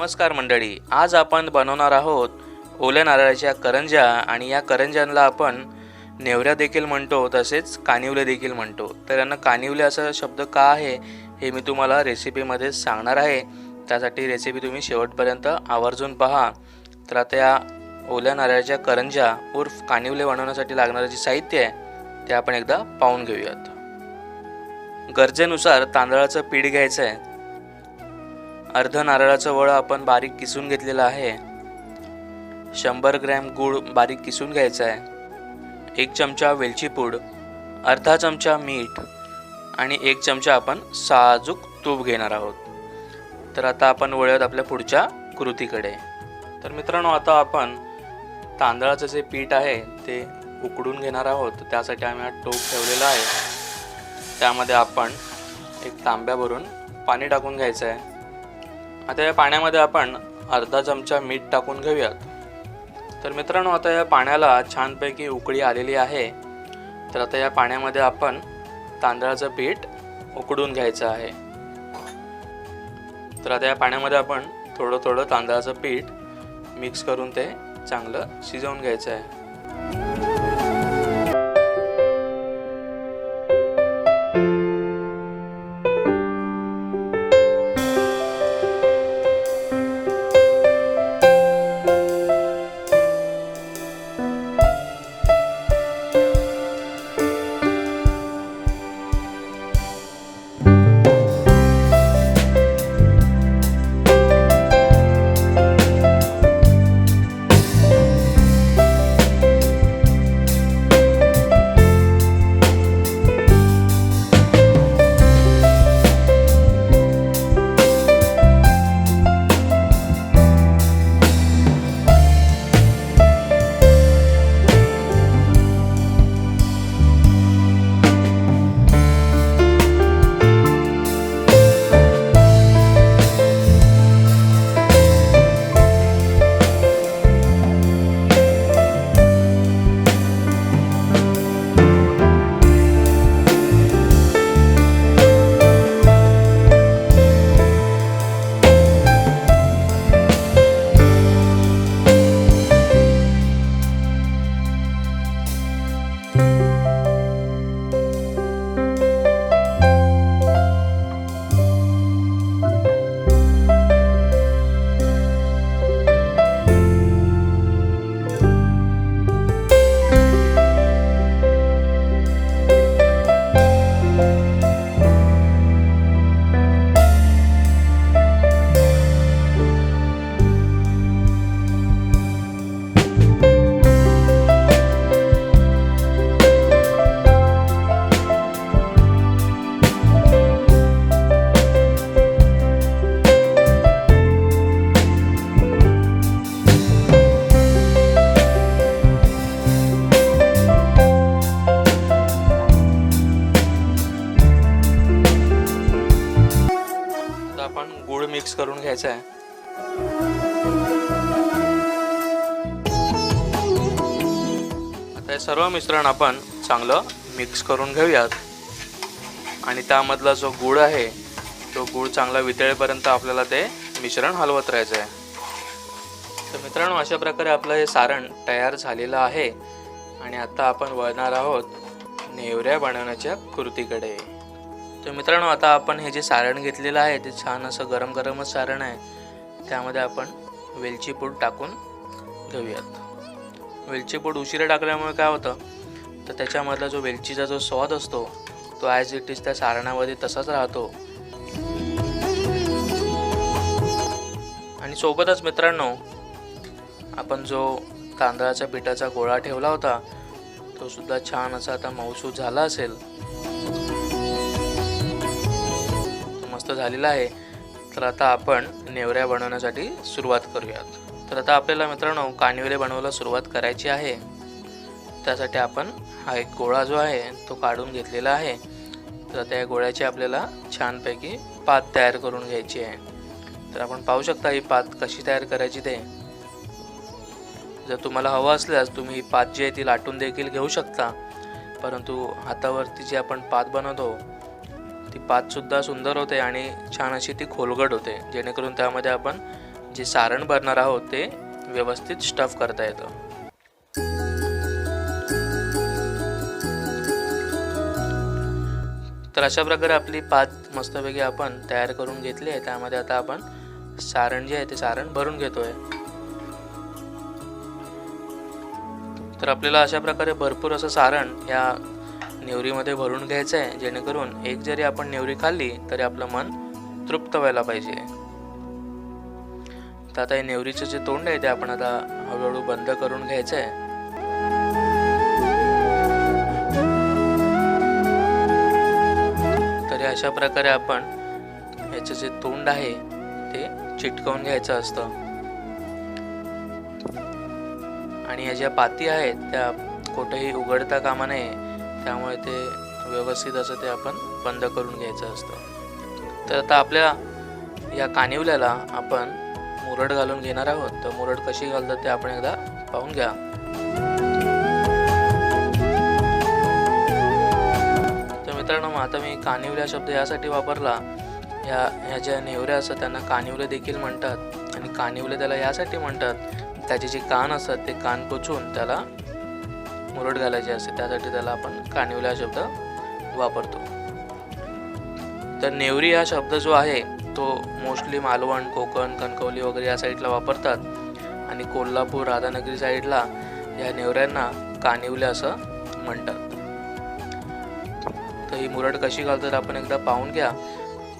नमस्कार मंडळी, आज आपण बनवणार आहोत ओल्या नारळाच्या करंज्या आणि या करंज्यांना आपण नेवऱ्या देखील म्हणतो, तसेच कानिवले देखील म्हणतो. तर यांना कानिवले असा शब्द का आहे हे मी तुम्हाला रेसिपीमध्ये सांगणार आहे. त्यासाठी रेसिपी तुम्ही शेवटपर्यंत आवर्जून पहा. तर आता या ओल्या नारळाच्या करंज्या उर्फ कानिवले बनवण्यासाठी लागणारं जे साहित्य आहे ते आपण एकदा पाहून घेऊयात. गरजेनुसार तांदळाचं पीठ घ्यायचं आहे. अर्ध नारळाचं वळ आपण बारीक किसून घेतलेलं आहे. 100 ग्रॅम गूळ बारीक किसून घ्यायचा आहे. 1 चमचा वेलची पूड, अर्धा चमचा मीठ आणि 1 चमचा आपण साजूक तूप घेणार आहोत. तर आता आपण वळूयात आपल्या पुढच्या कृतीकडे. तर मित्रांनो, आता आपण तांदळाचं जे पीठ आहे ते उकडून घेणार आहोत. त्यासाठी आम्ही हा टोप ठेवलेला आहे. त्यामध्ये आपण एक तांब्या भरून पाणी टाकून घ्यायचं आहे. आता या पाण्यामध्ये आपण अर्धा चमचा मीठ टाकून घेऊयात. तर मित्रांनो, आता या पाण्याला छानपैकी उकळी आलेली आहे. तर आता या पाण्यामध्ये आपण तांदळाचं पीठ उकडून घ्यायचं आहे. तर आता या पाण्यामध्ये आपण थोडं थोडं तांदळाचं पीठ मिक्स करून ते चांगलं शिजवून घ्यायचं आहे. आपण गूळ मिक्स करून घ्यायचा आहे. आता हे सर्व मिश्रण आपण चांगलं मिक्स करून घेऊयात आणि त्यामधला जो गूळ आहे तो गूळ चांगला वितळेपर्यंत आपल्याला ते मिश्रण हलवत राहायचं आहे. तर मित्रांनो, अशा प्रकारे आपलं हे सारण तयार झालेलं आहे आणि आता आपण वळणार आहोत नेवऱ्या बनवण्याच्या कृतीकडे. तर मित्रांनो, आता आपण हे जे सारण घेतलेलं आहे ते छान असं गरम गरमच सारण आहे. त्यामध्ये आपण वेलची पूड टाकून घेऊयात. वेलची पूड उशिरा टाकल्यामुळे काय होतं तर त्याच्यामधला जो वेलचीचा जो स्वाद असतो तो ॲज इट इज त्या सारणामध्ये तसाच राहतो. आणि सोबतच मित्रांनो, आपण जो तांदळाच्या पिठाचा गोळा ठेवला होता तो सुद्धा छान असा आता मऊसूत झाला असेल. मस्त झालेला आहे. तर आता आपण नेवऱ्या बनवण्यासाठी सुरुवात करूयात. तर आता आपल्याला मित्रांनो कानिवले बनवायला सुरुवात करायची आहे. त्यासाठी आपण हा एक गोळा जो आहे तो काढून घेतलेला आहे. तर त्या गोळ्याची आपल्याला छानपैकी पात तयार करून घ्यायची आहे. तर आपण पाहू शकता ही पात कशी तयार करायची ते. जर तुम्हाला हवं असल्यास तुम्ही ही पात जी आहे ती लाटून देखील घेऊ शकता. परंतु हातावरती जी आपण पात बनवतो ती पातसुद्धा सुंदर होते आणि छान अशी ती खोलगट होते, जेणेकरून त्यामध्ये आपण जे सारण भरणार आहोत ते व्यवस्थित स्टफ करता येतं. तर अशा प्रकारे आपली पात मस्तपैकी आपण तयार करून घेतली आहे. त्यामध्ये आता आपण सारण जे आहे ते सारण भरून घेतोय. तर आपल्याला अशा प्रकारे भरपूर असं सारण या नेवरीमध्ये भरून घ्यायचं आहे, जेणेकरून एक जरी आपण नेवरी खाल्ली तरी आपलं मन तृप्त व्हायला पाहिजे. तर आता हे नेवरीचं जे तोंड आहे ते आपण आता हळूहळू बंद करून घ्यायचं आहे. तर अशा प्रकारे आपण याचं जे तोंड आहे ते चिटकवून घ्यायचं असतं आणि या ज्या पाती आहेत त्या कुठेही उघडता कामा नये, त्यामुळे ते व्यवस्थित असं ते आपण बंद करून घ्यायचं असतं. तर आता आपल्या या कानिवल्याला आपण मुरड घालून घेणार आहोत. तर मुरड कशी घालतात ते आपण एकदा पाहून घ्या. तर मित्रांनो, आता मी कानिवल्या शब्द यासाठी वापरला, ह्या ज्या नेवऱ्या असतात त्यांना कानिवले देखील म्हणतात आणि कानिवले त्याला यासाठी म्हणतात, त्याचे जे कान असतात ते कान पोचून त्याला मुरड घालायची असते, त्यासाठी त्याला आपण कानिवले हा शब्द वापरतो. तर नेवरी हा शब्द जो आहे तो मोस्टली मालवण, कोकण, कणकवली वगैरे या साईडला वापरतात आणि कोल्हापूर, राधानगरी साईडला या नेवऱ्यांना कानिवले असं म्हणतात. तर ही मुरड कशी घालतात आपण एकदा पाहून घ्या.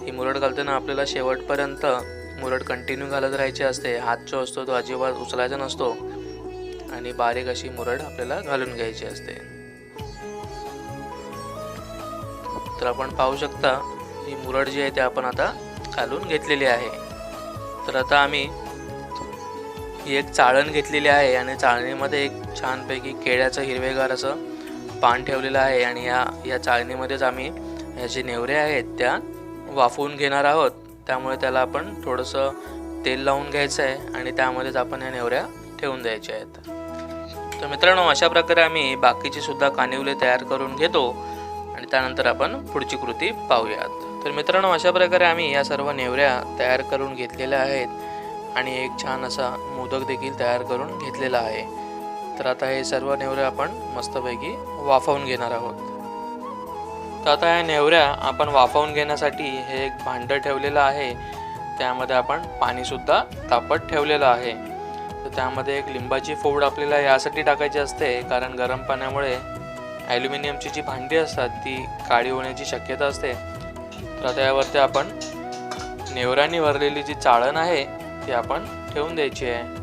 ही मुरड घालताना आपल्याला शेवटपर्यंत मुरड कंटिन्यू घालत राहायची असते. हात जो असतो तो अजिबात उचलायचा नसतो आणि बारीक अशी मुरड आपल्याला घालून घ्यायची असते. तर आपण पाहू शकता ही मुरड जी आहे ते आपण आता घालून घेतलेली आहे. तर आता आम्ही ही एक चाळण घेतलेली आहे आणि चाळणीमध्ये एक छानपैकी केळ्याचं हिरवेगार असं पान ठेवलेलं आहे आणि या चाळणीमध्येच आम्ही ह्या जे नेवऱ्या आहेत त्या वाफवून घेणार आहोत. त्यामुळे त्याला आपण थोडंसं तेल लावून घ्यायचं आहे आणि त्यामध्येच आपण ह्या नेवऱ्या ठेवून द्यायच्या आहेत. तर मित्रांनो, अशा प्रकारे आम्ही बाकीचे सुद्धा कानिवले तयार करून घेतो आणि त्यानंतर आपण पुढची कृती पाहूयात. तर मित्रांनो, अशा प्रकारे आम्ही या सर्व नेवऱ्या तयार करून घेतलेल्या आहेत आणि एक छान असा मोदक देखील तयार करून घेतलेला आहे. तर आता हे सर्व नेवऱ्या आपण मस्तपैकी वाफवून घेणार आहोत. तर आता या नेवऱ्या आपण वाफवून घेण्यासाठी हे एक भांडं ठेवलेलं आहे. त्यामध्ये आपण पाणीसुद्धा तापत ठेवलेलं आहे. तर त्यामध्ये एक लिंबाची फोड आपल्याला यासाठी टाकायची असते, कारण गरम पाण्यामुळे ॲल्युमिनियमची जी भांडी असतात ती काळी होण्याची शक्यता असते. तर आता यावरती आपण नेवऱ्यांनी भरलेली जी चाळण आहे ती आपण ठेवून द्यायची आहे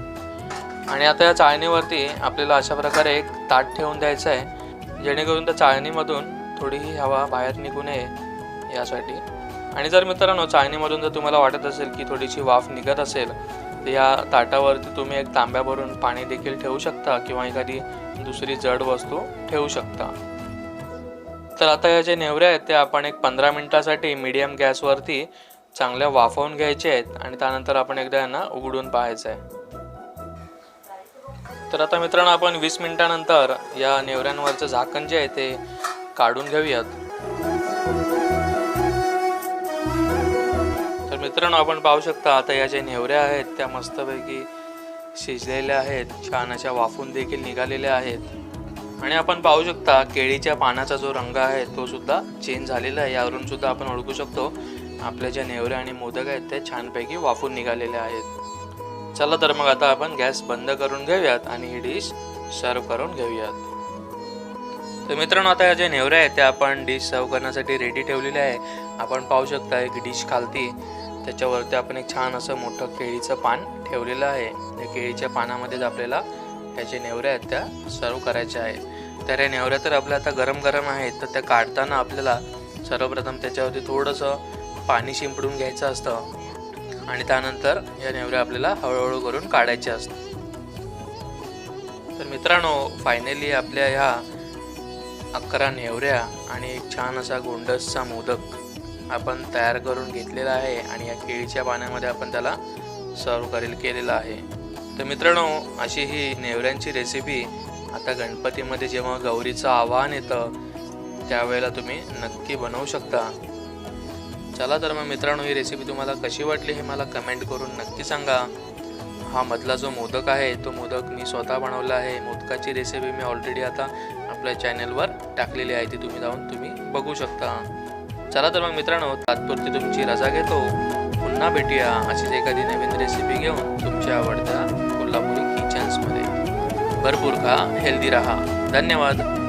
आणि आता या चाळणीवरती आपल्याला अशा प्रकारे एक ताट ठेवून द्यायचं आहे, जेणेकरून त्या चाळणीमधून थोडीही हवा बाहेर निघू नये यासाठी. आणि जर मित्रांनो चाळणीमधून जर तुम्हाला वाटत असेल की थोडीशी वाफ निघत असेल तर या ताटावरती तुम्ही एक तांब्या भरून पाणी देखील ठेवू शकता किंवा एखादी दुसरी जड वस्तू ठेवू शकता. तर आता या ज्या नेवऱ्या आहेत त्या आपण एक 15 मिनिटासाठी मीडियम गॅसवरती चांगल्या वाफवून घ्यायच्या आहेत आणि त्यानंतर आपण एकदा यांना उघडून पाहायचं आहे. तर आता मित्रांनो, आपण 20 मिनिटानंतर या नेवऱ्यांवरचं झाकण जे आहे ते काढून घेऊयात. तर मित्रांनो, आपण पाहू शकता आता या ज्या नेवऱ्या आहेत त्या मस्तपैकी शिजलेल्या आहेत, छान अशा वाफून देखील निघालेल्या आहेत आणि आपण पाहू शकता केळीच्या पानाचा जो रंग आहे तो सुद्धा चेंज झालेला आहे. यावरून सुद्धा आपण ओळखू शकतो आपल्या ज्या नेवऱ्या आणि मोदक आहेत ते छानपैकी वाफून निघालेले आहेत. चला तर मग आता आपण गॅस बंद करून घेऊयात आणि ही डिश सर्व करून घेऊयात. तर मित्रांनो, आता या ज्या नेवऱ्या आहेत त्या आपण डिश सर्व करण्यासाठी रेडी ठेवलेल्या आहे. आपण पाहू शकता एक डिश खालती त्याच्यावरती आपण एक छान असं मोठं केळीचं पान ठेवलेलं आहे. त्या केळीच्या पानामध्येच आपल्याला ह्या ज्या नेवऱ्या आहेत त्या सर्व करायच्या आहेत. तर या नेवऱ्या तर आपल्या आता गरम गरम आहेत, तर त्या काढताना आपल्याला सर्वप्रथम त्याच्यावरती थोडंसं पाणी शिंपडून घ्यायचं असतं आणि त्यानंतर या नेवऱ्या आपल्याला हळूहळू करून काढायच्या असतात. तर मित्रांनो, फायनली आपल्या ह्या 11 नेवऱ्या आणि एक छान असा गोंडसचा मोदक आपण तयार करून घेतलेला आहे आणि या केळीच्या पाण्यामध्ये आपण त्याला सर्व केलेला आहे. तर मित्रांनो, अशी ही नेवऱ्यांची रेसिपी आता गणपतीमध्ये जेव्हा गौरीचं आवाहन येतं त्यावेळेला तुम्ही नक्की बनवू शकता. चला तर मग मित्रांनो, ही रेसिपी तुम्हाला कशी वाटली हे मला कमेंट करून नक्की सांगा हा मधला जो मोदक आहे तो मोदक मी स्वतः बनवला आहे. मोदकाची रेसिपी मी ऑलरेडी आता आपल्या चॅनलवर टाकलेली आहे, ती तुम्ही बघू शकता. चला तर मग मित्रांनो, तात्पुरती तुमची रजा घेतो. पुन्हा भेटूया अशीच एखादी नवीन रेसिपी घेऊन तुमच्या आवडत्या कोल्हापुरी किचन्समध्ये. भरपूर खा, हेल्दी राहा. धन्यवाद.